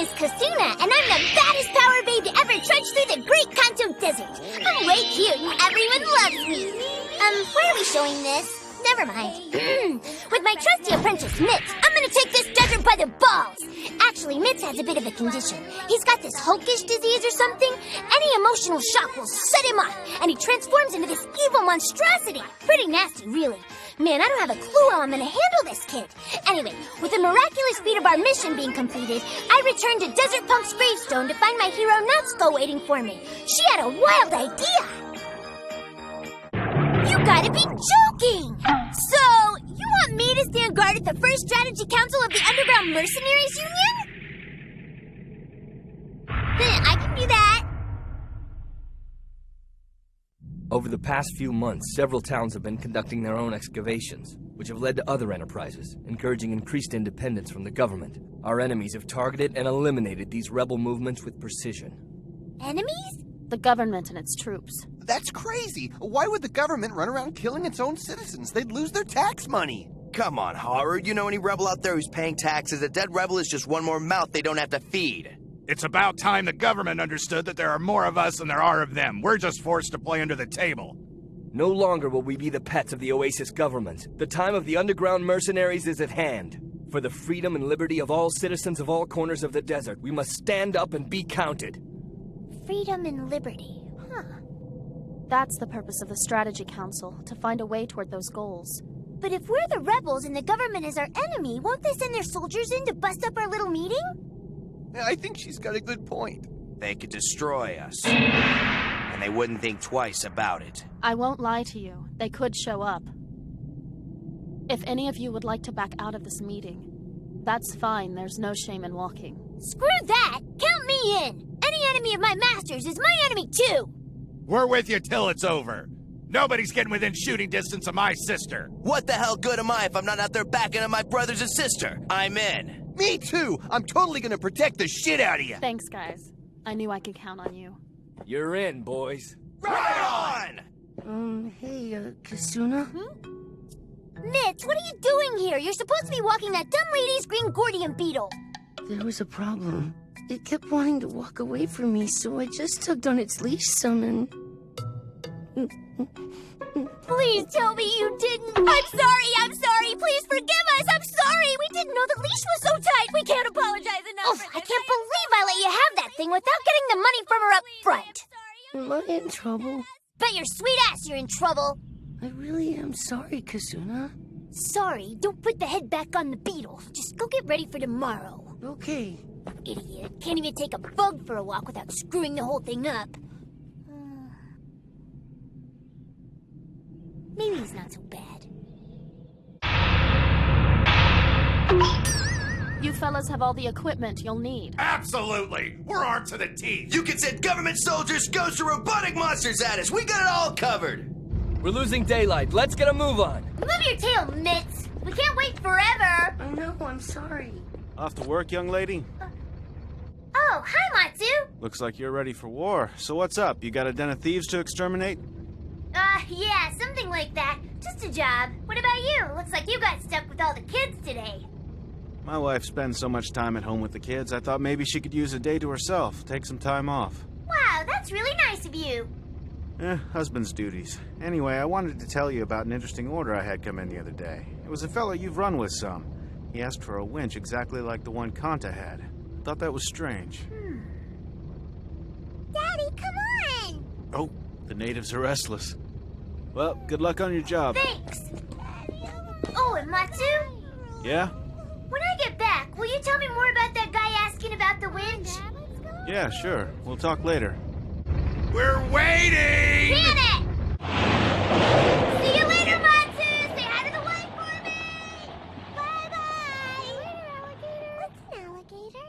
is Kasuna, and I'm the baddest power babe to ever trudge through the Great Kanto Desert. I'm way cute, and everyone loves me. Where are we showing this? Never mind. With my trusty apprentice, Mitz, I'm gonna take this desert by the balls. Actually, Mitz has a bit of a condition. He's got this hulkish disease or something. Any emotional shock will set him off, and he transforms into this evil monstrosity. Pretty nasty, really. Man, I don't have a clue how I'm gonna handle this kid. Anyway, with the miraculous feat of our mission being completed, I returned to Desert Punk's gravestone to find my hero Natsuko waiting for me. She had a wild idea. You gotta be joking! So, you want me to stand guard at the first strategy council of the Underground Mercenaries Union? I can do that. Over the past few months, several towns have been conducting their own excavations, which have led to other enterprises, encouraging increased independence from the government. Our enemies have targeted and eliminated these rebel movements with precision. Enemies? The government and its troops. That's crazy. Why would the government run around killing its own citizens? They'd lose their tax money. Come on, Haru. You know any rebel out there who's paying taxes? A dead rebel is just one more mouth they don't have to feed. It's about time the government understood that there are more of us than there are of them. We're just forced to play under the table. No longer will we be the pets of the Oasis government. The time of the underground mercenaries is at hand. For the freedom and liberty of all citizens of all corners of the desert, we must stand up and be counted. Freedom and liberty, huh? That's the purpose of the Strategy Council, to find a way toward those goals. But if we're the rebels and the government is our enemy, won't they send their soldiers in to bust up our little meeting? I think she's got a good point. They could destroy us. And they wouldn't think twice about it. I won't lie to you. They could show up. If any of you would like to back out of this meeting, that's fine. There's no shame in walking. Screw that! Count me in! Any enemy of my master's is my enemy too! We're with you till it's over. Nobody's getting within shooting distance of my sister. What the hell good am I if I'm not out there backing up my brothers and sister? I'm in. Me too! I'm totally gonna protect the shit out of you! Thanks, guys. I knew I could count on you. You're in, boys. Right on! Hey, Kasuna? Mitz, what are you doing here? You're supposed to be walking that dumb lady's green Gordian beetle. There was a problem. It kept wanting to walk away from me, so I just tugged on its leash some and... Please tell me you didn't. I'm sorry. Please forgive us. I'm sorry. We didn't know the leash was so tight. We can't apologize enough. I can't believe I let you have that thing without getting the money from her up front. Am I in trouble? Bet your sweet ass you're in trouble. I really am sorry, Kasuna. Sorry, don't put the head back on the beetle. Just go get ready for tomorrow. Okay. Idiot. Can't even take a bug for a walk without screwing the whole thing up. Maybe he's not so bad. You fellas have all the equipment you'll need. Absolutely! We're armed to the teeth! You can send government soldiers, ghosts, or robotic monsters at us! We got it all covered! We're losing daylight. Let's get a move on. Move your tail, Mitz. We can't wait forever. I know, I'm sorry. Off to work, young lady? Oh, hi, Matsu. Looks like you're ready for war. So what's up? You got a den of thieves to exterminate? Yeah, something like that. Just a job. What about you? Looks like you got stuck with all the kids today. My wife spends so much time at home with the kids, I thought maybe she could use a day to herself, take some time off. Wow, that's really nice of you. Husband's duties. Anyway, I wanted to tell you about an interesting order I had come in the other day. It was a fellow you've run with some. He asked for a winch exactly like the one Kanta had. Thought that was strange. Daddy, come on! Oh, the natives are restless. Well, good luck on your job. Thanks. Oh, and Matsu? Yeah? When I get back, will you tell me more about that guy asking about the winch? Yeah, sure. We'll talk later. We're waiting! Damn it! See you later, Matsu! Say hi to the wife for me! Bye-bye! What's an alligator?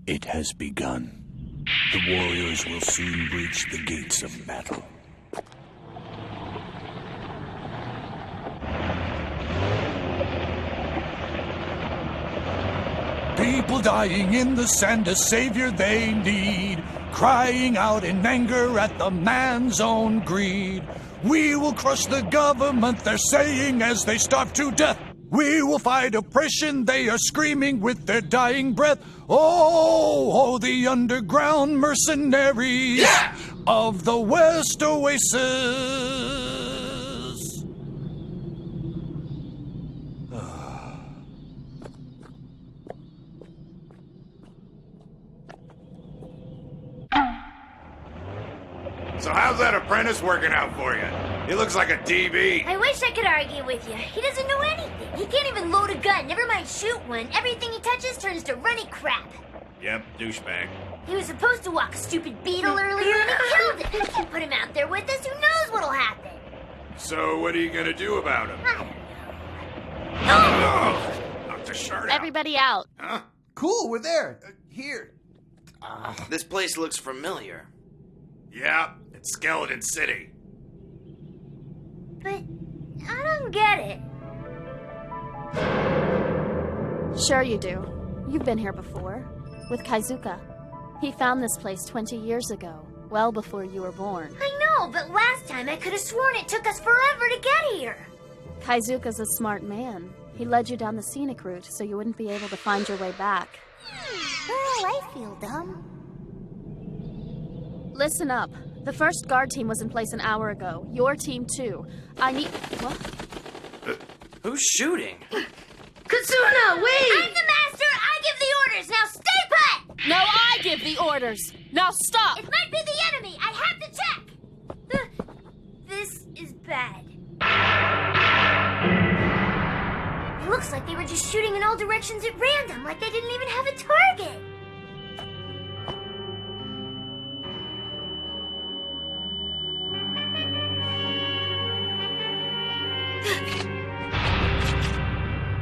It has begun. The warriors will soon breach the gates of battle. People dying in the sand, a savior they need, crying out in anger at the man's own greed. We will crush the government, they're saying as they starve to death. We will fight oppression, they are screaming with their dying breath. Oh, the underground mercenaries of the West Oasis. So how's that apprentice working out for you? He looks like a DB. I wish I could argue with you. He doesn't know anything. He can't even load a gun, never mind shoot one. Everything he touches turns to runny crap. Yep, douchebag. He was supposed to walk a stupid beetle earlier and he killed it. If you put him out there with us, who knows what'll happen? So what are you gonna do about him? I don't Oh! Knocked the shirt out. Everybody out. Huh? Cool, we're there. Here. This place looks familiar. Yeah, it's Skeleton City. But I don't get it. Sure you do. You've been here before. With Kaizuka. He found this place 20 years ago, well before you were born. I know, but last time I could have sworn it took us forever to get here. Kaizuka's a smart man. He led you down the scenic route so you wouldn't be able to find your way back. Oh, I feel dumb. Listen up. The first guard team was in place an hour ago. Your team too. I need... What? Who's shooting? Kasuna, wait! I'm the master! I give the orders! Now stay put! No, I give the orders! Now stop! It might be the enemy! I have to check! This is bad. It looks like they were just shooting in all directions at random, like they didn't even have a target.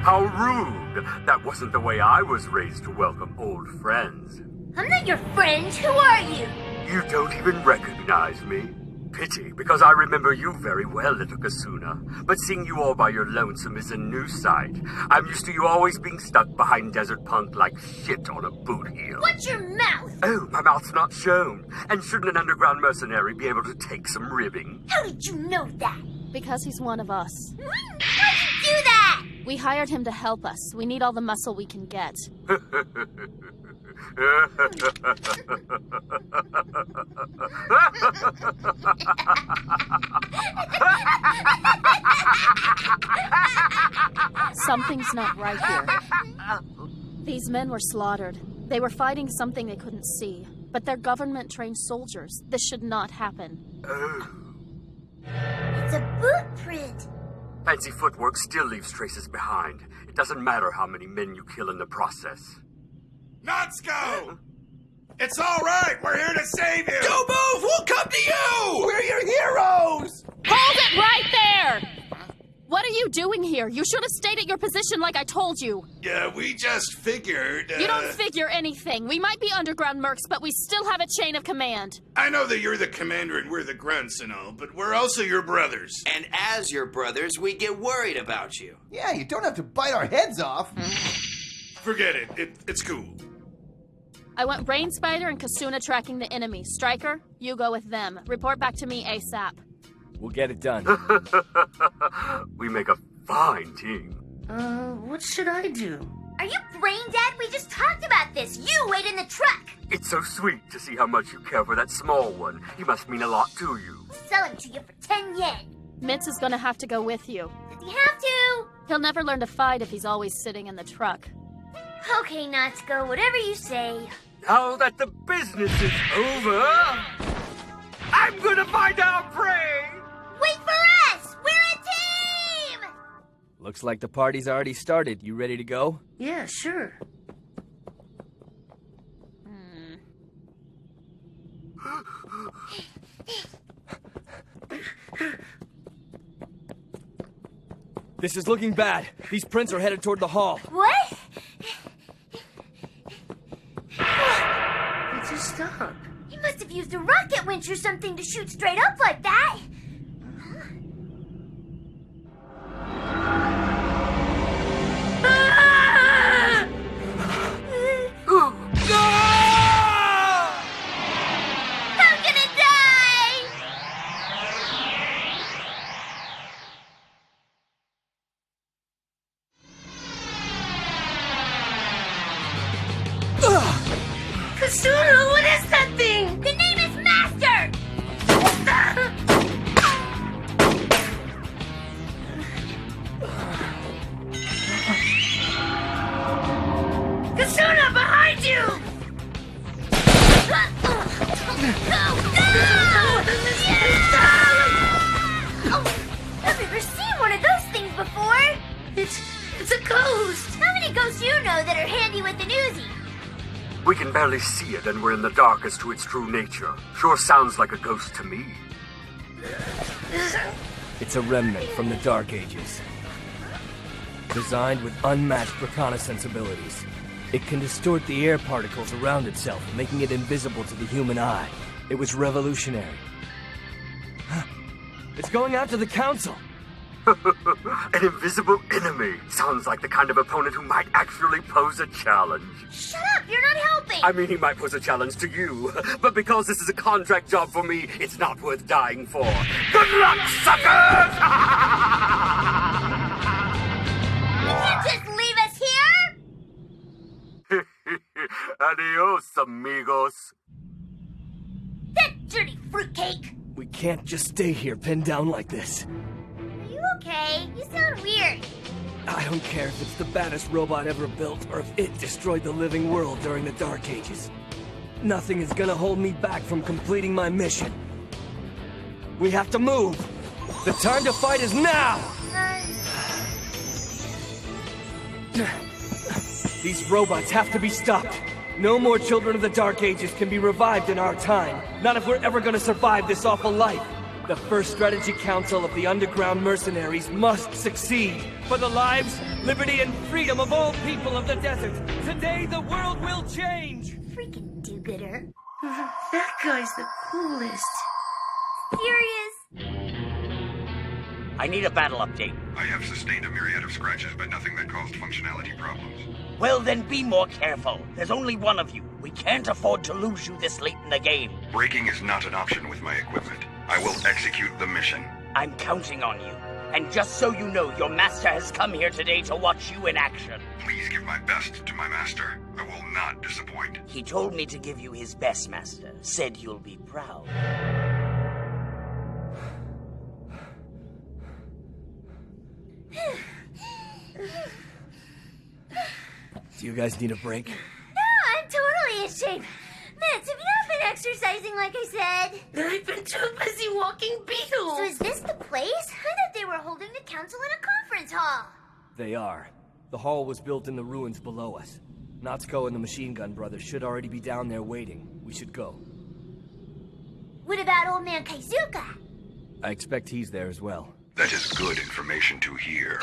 How rude! That wasn't the way I was raised to welcome old friends. I'm not your friend. Who are you? You don't even recognize me? Pity, because I remember you very well, little Kasuna. But seeing you all by your lonesome is a new sight. I'm used to you always being stuck behind Desert Punk like shit on a boot heel. Watch your mouth! Oh, my mouth's not shown. And shouldn't an underground mercenary be able to take some ribbing? How did you know that? Because he's one of us. Why'd you do that? We hired him to help us. We need all the muscle we can get. Something's not right here. These men were slaughtered. They were fighting something they couldn't see. But they're government-trained soldiers. This should not happen. It's a boot print. Fancy footwork still leaves traces behind. It doesn't matter how many men you kill in the process. Natsuko! It's all right. We're here to save you. Don't move! We'll come to you! We're your heroes! Hold it right there! What are you doing here? You should have stayed at your position like I told you. Yeah, we just figured. You don't figure anything. We might be underground mercs, but we still have a chain of command. I know that you're the commander and we're the grunts and all, but we're also your brothers. And as your brothers, we get worried about you. Yeah, you don't have to bite our heads off. Forget it. It's cool. I want Rain Spider and Kasuna tracking the enemy. Stryker, you go with them. Report back to me ASAP. We'll get it done. We make a fine team. What should I do? Are you brain dead? We just talked about this. You wait in the truck. It's so sweet to see how much you care for that small one. He must mean a lot to you. I'll sell him to you for 10 yen. Mitz is gonna have to go with you. If you have to. He'll never learn to fight if he's always sitting in the truck. Okay, Natsuko, whatever you say. Now that the business is over, I'm gonna find our prey! Wait for us! We're a team! Looks like the party's already started. You ready to go? Yeah, sure. This is looking bad. These prints are headed toward the hall. What? It just stopped. He must have used a rocket winch or something to shoot straight up like that. I'm gonna die! Kasuna, what is that thing? The name is Master! Kasuna, behind you! I've never seen one of those things before. It's a ghost. How many ghosts do you know that are handy with an Uzi? We can barely see it, and we're in the dark as to its true nature. Sure sounds like a ghost to me. It's a remnant from the Dark Ages. Designed with unmatched reconnaissance abilities. It can distort the air particles around itself, making it invisible to the human eye. It was revolutionary. It's going after the Council! An invisible enemy. Sounds like the kind of opponent who might actually pose a challenge. Shut up, you're not helping! I mean, he might pose a challenge to you, but because this is a contract job for me, it's not worth dying for. Good luck, suckers! You can't just leave us here! Adios, amigos. That dirty fruitcake! We can't just stay here pinned down like this. Are you okay? You sound weird. I don't care if it's the baddest robot ever built or if it destroyed the living world during the Dark Ages. Nothing is gonna hold me back from completing my mission. We have to move! The time to fight is now! These robots have to be stopped. No more children of the Dark Ages can be revived in our time. Not if we're ever gonna survive this awful life. The First Strategy Council of the Underground Mercenaries must succeed. For the lives, liberty, and freedom of all people of the desert. Today the world will change! Freaking do-gooder. That guy's the coolest. Serious? I need a battle update. I have sustained a myriad of scratches, but nothing that caused functionality problems. Well, then be more careful. There's only one of you. We can't afford to lose you this late in the game. Braking is not an option with my equipment. I will execute the mission. I'm counting on you. And just so you know, your master has come here today to watch you in action. Please give my best to my master. I will not disappoint. He told me to give you his best, master. Said you'll be proud. Do you guys need a break? No, I'm totally in shape. Mitz, have you not been exercising like I said? I've been too busy walking beetles. So is this the place? I thought they were holding the council in a conference hall. They are. The hall was built in the ruins below us. Natsuko and the Machine Gun Brothers should already be down there waiting. We should go. What about old man Kaizuka? I expect he's there as well. That is good information to hear.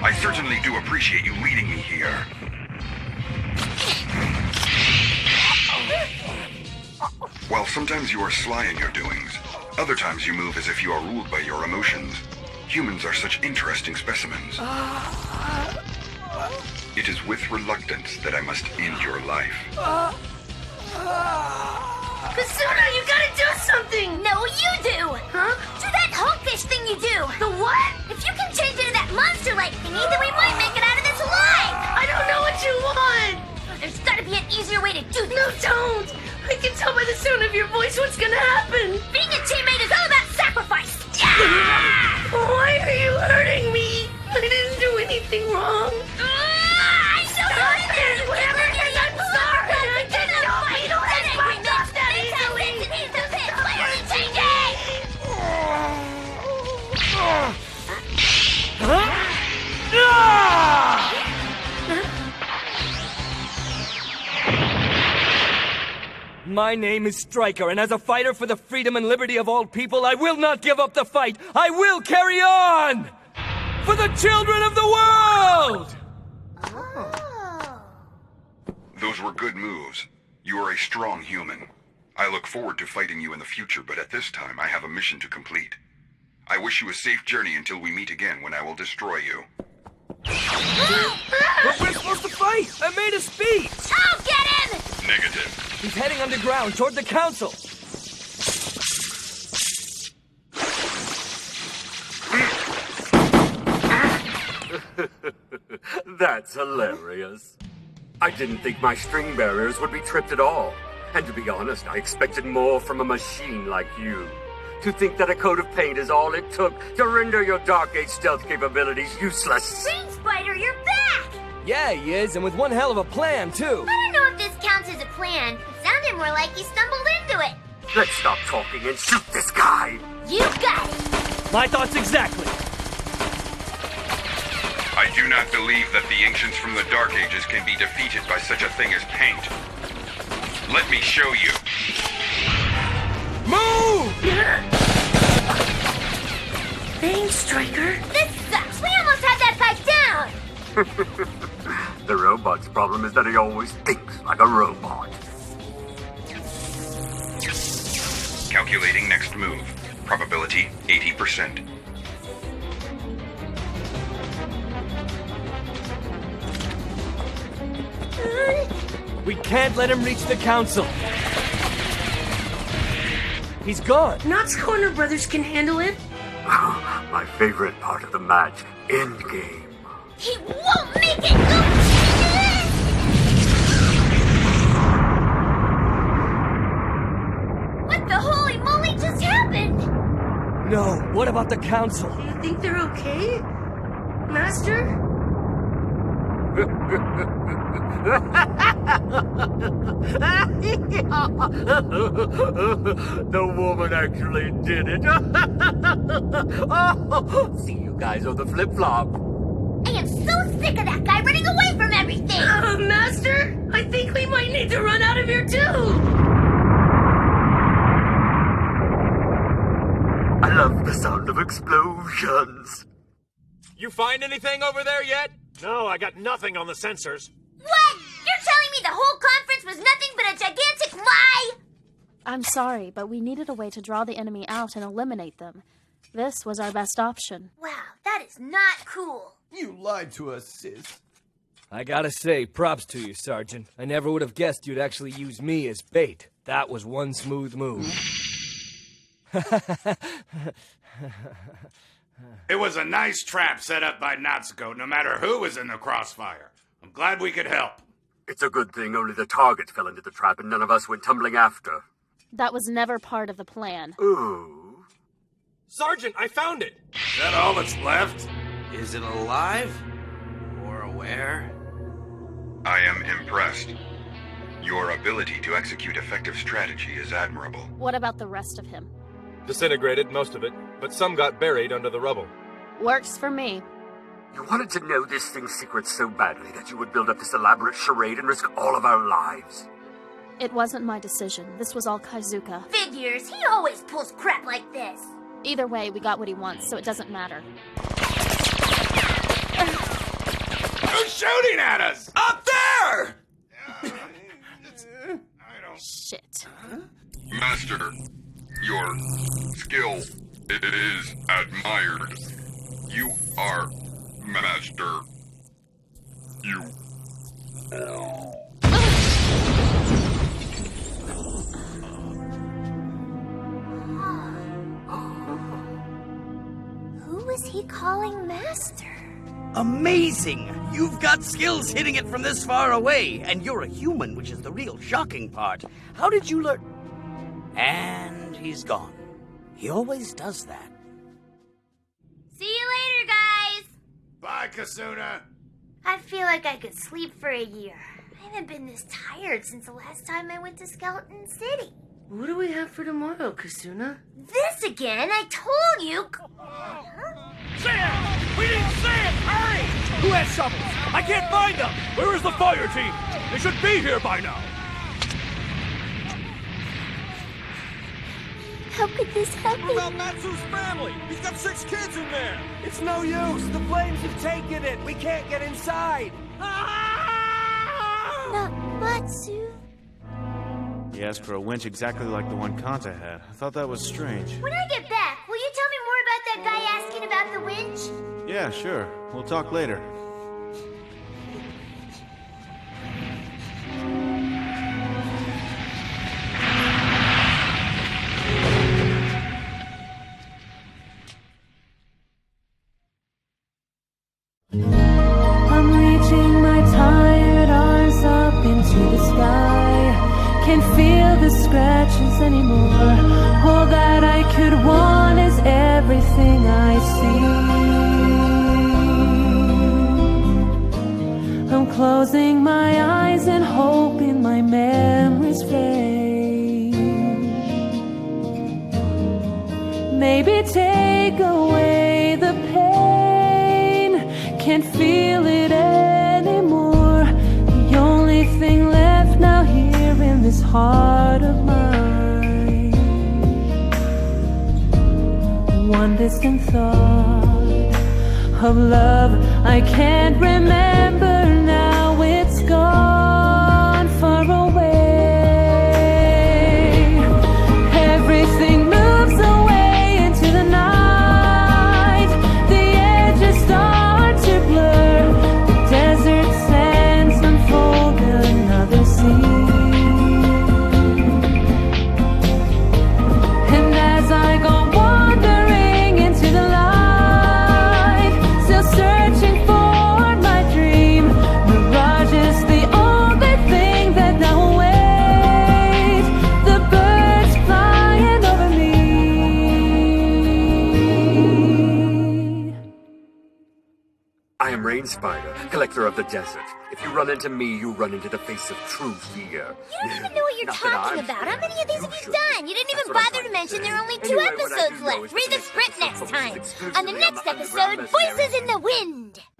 I certainly do appreciate you leading me here. While sometimes you are sly in your doings, other times you move as if you are ruled by your emotions. Humans are such interesting specimens. It is with reluctance that I must end your life. Kasuna, you gotta do something! No, you do! Huh? Do that hawkfish thing you do! The what? If you can change into that monster-like thingy, then we might make it out of this alive! I don't know what you want! There's gotta be an easier way to do this! No, don't! I can tell by the sound of your voice what's gonna happen! Being a teammate is all about sacrifice! Why are you hurting me? I didn't do anything wrong. I don't know this! Whatever it is, I'm sorry! I didn't know you don't get fucked up that easily! He's the pit! Clearly changing! My name is Stryker, and as a fighter for the freedom and liberty of all people, I will not give up the fight! I will carry on! For the children of the world! Oh. Those were good moves. You are a strong human. I look forward to fighting you in the future, but at this time I have a mission to complete. I wish you a safe journey until we meet again when I will destroy you. But we're supposed to fight! I made a speech! I'll get him! Negative. He's heading underground toward the council! That's hilarious. I didn't think my string barriers would be tripped at all. And to be honest, I expected more from a machine like you. To think that a coat of paint is all it took to render your Dark Age stealth capabilities useless. Brain Spider, you're back! Yeah, he is, and with one hell of a plan, too. I don't know if this counts as a plan. It sounded more like you stumbled into it. Let's stop talking and shoot this guy. You got it. My thoughts exactly. I do not believe that the ancients from the Dark Ages can be defeated by such a thing as paint. Let me show you. Move! Thanks, Striker. This sucks. We almost had that fight down. The robot's problem is that he always thinks like a robot. Calculating next move. Probability 80%. We can't let him reach the council. He's gone. Not Corner Brothers can handle it. My favorite part of the match, endgame. He won't make it! What the holy moly just happened? No, what about the council? Do you think they're okay? Master? The woman actually did it. Oh, see you guys on the flip-flop. I am so sick of that guy running away from everything! Master? I think we might need to run out of here too! I love the sound of explosions. You find anything over there yet? No, I got nothing on the sensors. What? You're telling me the whole conference was nothing but a gigantic lie? I'm sorry, but we needed a way to draw the enemy out and eliminate them. This was our best option. Wow, that is not cool. You lied to us, sis. I gotta say, props to you, Sergeant. I never would have guessed you'd actually use me as bait. That was one smooth move. It was a nice trap set up by Natsuko, no matter who was in the crossfire. I'm glad we could help. It's a good thing only the target fell into the trap and none of us went tumbling after. That was never part of the plan. Ooh. Sergeant, I found it! Is that all that's left? Is it alive? Or aware? I am impressed. Your ability to execute effective strategy is admirable. What about the rest of him? Disintegrated, most of it, but some got buried under the rubble. Works for me. You wanted to know this thing's secrets so badly that you would build up this elaborate charade and risk all of our lives. It wasn't my decision. This was all Kaizuka. Figures. He always pulls crap like this. Either way, we got what he wants, so it doesn't matter. Who's shooting at us? Up there! Shit. Master, your skill is admired. You are master. You. Who was he calling master? Amazing! You've got skills hitting it from this far away, and you're a human, which is the real shocking part. How did you learn? And he's gone. He always does that. See you later, guys! Bye, Kasuna. I feel like I could sleep for a year. I haven't been this tired since the last time I went to Skeleton City. What do we have for tomorrow, Kasuna? This again? I told you! Sam! We didn't see it! Hurry! Who has shovels? I can't find them! Where is the fire team? They should be here by now! How could this happen? What about Matsu's family? He's got 6 kids in there! It's no use! The flames have taken it! We can't get inside! Not Matsu. He asked for a winch exactly like the one Kanta had. I thought that was strange. When I get back, will you tell me more about that guy asking about the winch? Yeah, sure. We'll talk later. I'm reaching my tired arms. can't feel the scratches anymore. All that I could want is everything I see. I'm closing my eyes and hoping my memories fade. Maybe take away the pain. Can't feel it anymore. The only thing left now here in this heart of mine, one distant thought of love I can't remember. Now it's gone far away. Everything moves away into the night. The edges start to blur. The desert sands unfold another sea. And as I go wandering into the light, still searching for my dream, mirage is the only thing that now awaits. The birds flying over me. I am Rain Spider, collector of the desert. If you run into me, you run into the face of true fear. You don't even know what you're talking about. How many of these have you done? You didn't even bother to mention there are only 2 episodes left. Read the script next time. On the next episode, Voices in the Wind.